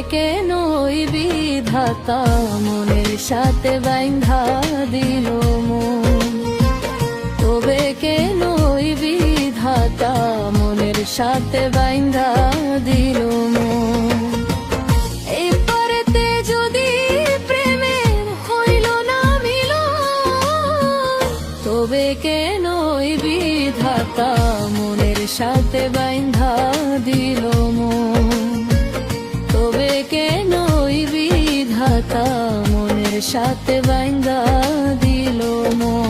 কেন ওই বিধাতা মনের সাথে বাইন্ধা দিল মন? তবে কেন ওই বিধাতা মনের সাথে বাইন্ধা দিল মন? এই পারেতে যদি প্রেমের হইল না মিলন, তবে কেন ওই বিধাতা মনের সাথে বাইন্ধা দিল মন? তবে কেন ওই বিধাতা মনের সাথে বাইন্ধা দিল মন?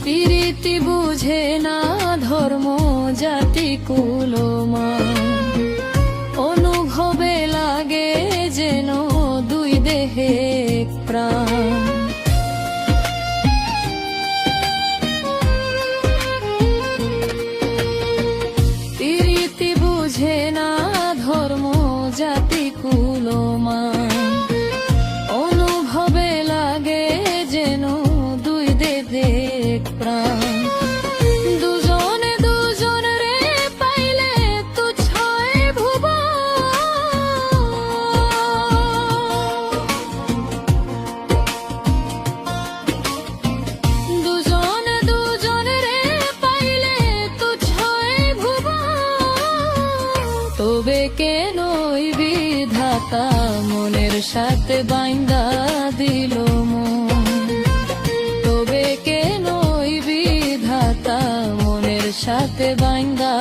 প্রীতি বুঝে না ধর্ম জাতি কুলমান, অনুভবে লাগে যেন দুই দেহে এক প্রাণ। প্রীতি বুঝে না ধর্ম জাতি কুলমান, অনুভবে লাগে যেন দুই দেহে এক প্রাণ। দুজনে দুজন রে পাইলে তুচ্ছয় ভুবন, দুজনে দুজন রে পাইলে তুচ্ছয় ভুবন। তবে কেন ওই বিধাতা মনের সাথে বাইন্ধা দিল মন? তবে কেন ওই বিধাতা মনের সাথে বাইন্ধা